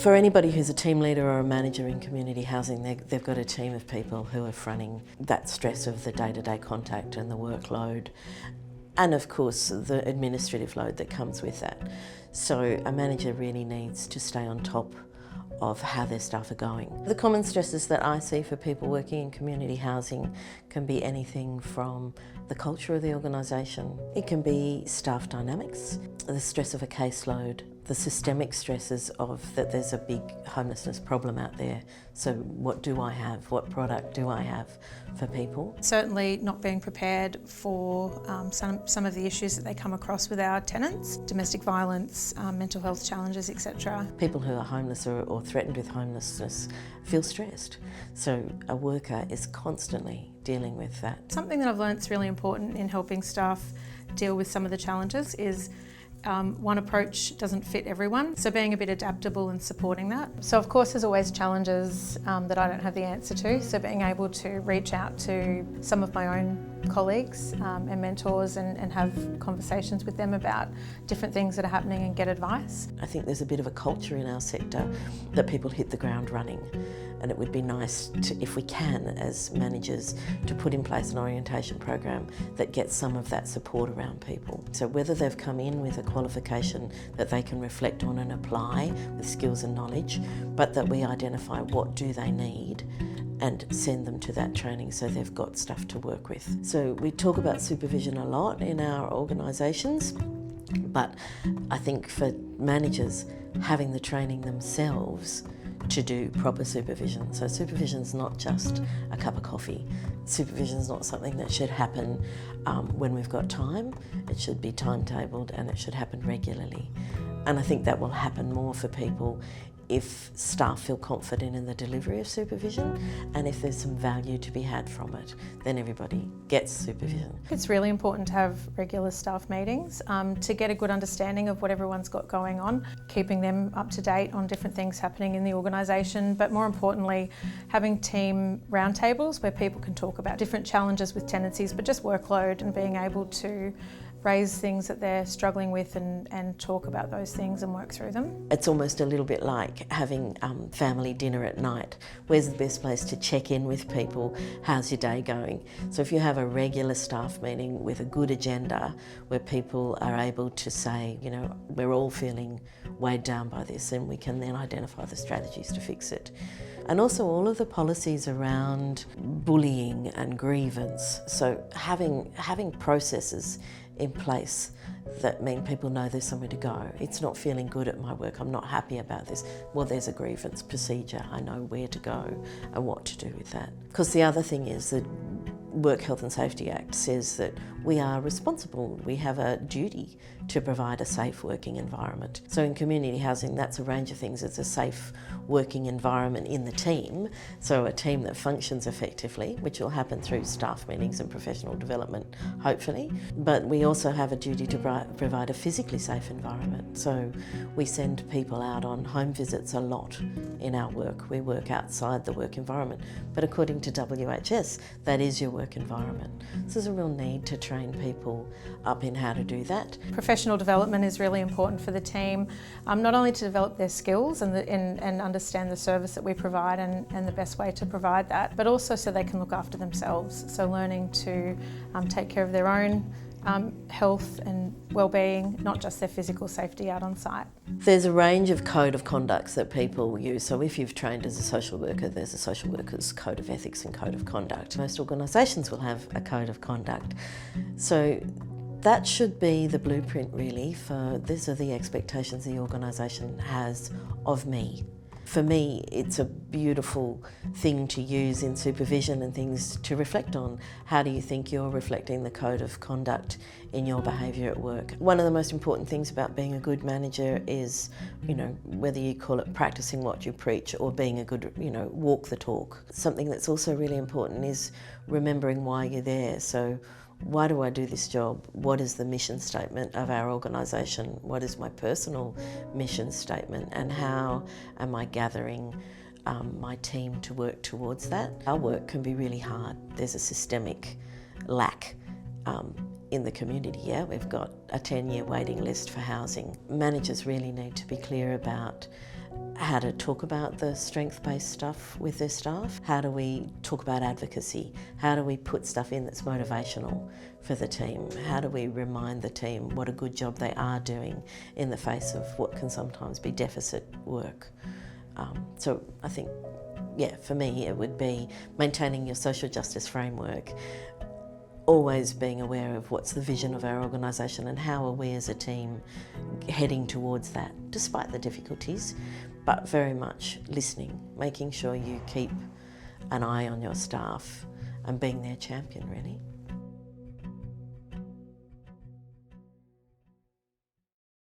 For anybody who's a team leader or a manager in community housing, they've got a team of people who are fronting that stress of the day-to-day contact and the workload, and of course the administrative load that comes with that. So a manager really needs to stay on top of how their staff are going. The common stresses that I see for people working in community housing can be anything from the culture of the organisation. It can be staff dynamics, the stress of a caseload, the systemic stresses of that there's a big homelessness problem out there. So what do I have? What product do I have for people? Certainly not being prepared for some of the issues that they come across with our tenants, domestic violence, mental health challenges, etc. People who are homeless or threatened with homelessness feel stressed. So a worker is constantly dealing with that. Something that I've learned is really important in helping staff deal with some of the challenges is one approach doesn't fit everyone, so being a bit adaptable and supporting that. So of course there's always challenges that I don't have the answer to, so being able to reach out to some of my own colleagues and mentors and have conversations with them about different things that are happening and get advice. I think there's a bit of a culture in our sector that people hit the ground running, and it would be nice to, if we can as managers, to put in place an orientation program that gets some of that support around people. So whether they've come in with a qualification that they can reflect on and apply with skills and knowledge, but that we identify what do they need and send them to that training so they've got stuff to work with. So we talk about supervision a lot in our organisations, but I think for managers, having the training themselves to do proper supervision. So supervision's not just a cup of coffee. Supervision's not something that should happen when we've got time. It should be timetabled and it should happen regularly. And I think that will happen more for people if staff feel confident in the delivery of supervision, and if there's some value to be had from it, then everybody gets supervision. It's really important to have regular staff meetings to get a good understanding of what everyone's got going on, keeping them up to date on different things happening in the organisation, but more importantly, having team roundtables where people can talk about different challenges with tenancies, but just workload, and being able to raise things that they're struggling with and talk about those things and work through them. It's almost a little bit like having family dinner at night. Where's the best place to check in with people? How's your day going? So if you have a regular staff meeting with a good agenda where people are able to say, you know, we're all feeling weighed down by this, and we can then identify the strategies to fix it. And also all of the policies around bullying and grievance. So having processes in place that mean people know there's somewhere to go. It's not feeling good at my work, I'm not happy about this. Well, there's a grievance procedure, I know where to go and what to do with that. Because the other thing is that Work Health and Safety Act says that we are responsible, we have a duty to provide a safe working environment. So in community housing, that's a range of things. It's a safe working environment in the team, so a team that functions effectively, which will happen through staff meetings and professional development, hopefully. But we also have a duty to provide a physically safe environment. So we send people out on home visits a lot in our work. We work outside the work environment. But according to WHS, that is your work environment. So there's a real need to train people up in how to do that. Professional development is really important for the team, not only to develop their skills and understand the service that we provide and the best way to provide that, but also so they can look after themselves. So learning to take care of their own health and well-being, not just their physical safety out on site. There's a range of code of conducts that people use. So if you've trained as a social worker, there's a social worker's code of ethics and code of conduct. Most organisations will have a code of conduct. So that should be the blueprint really for these are the expectations the organisation has of me. For me, it's a beautiful thing to use in supervision and things to reflect on. How do you think you're reflecting the code of conduct in your behaviour at work? One of the most important things about being a good manager is, you know, whether you call it practicing what you preach or being a good, you know, walk the talk. Something that's also really important is remembering why you're there. So why do I do this job? What is the mission statement of our organisation? What is my personal mission statement? And how am I gathering my team to work towards that? Our work can be really hard. There's a systemic lack in the community, yeah? We've got a 10-year waiting list for housing. Managers really need to be clear about how to talk about the strength-based stuff with their staff. How do we talk about advocacy? How do we put stuff in that's motivational for the team? How do we remind the team what a good job they are doing in the face of what can sometimes be deficit work? So I think, yeah, for me it would be maintaining your social justice framework, always being aware of what's the vision of our organisation and how are we as a team heading towards that, despite the difficulties, but very much listening, making sure you keep an eye on your staff and being their champion, really.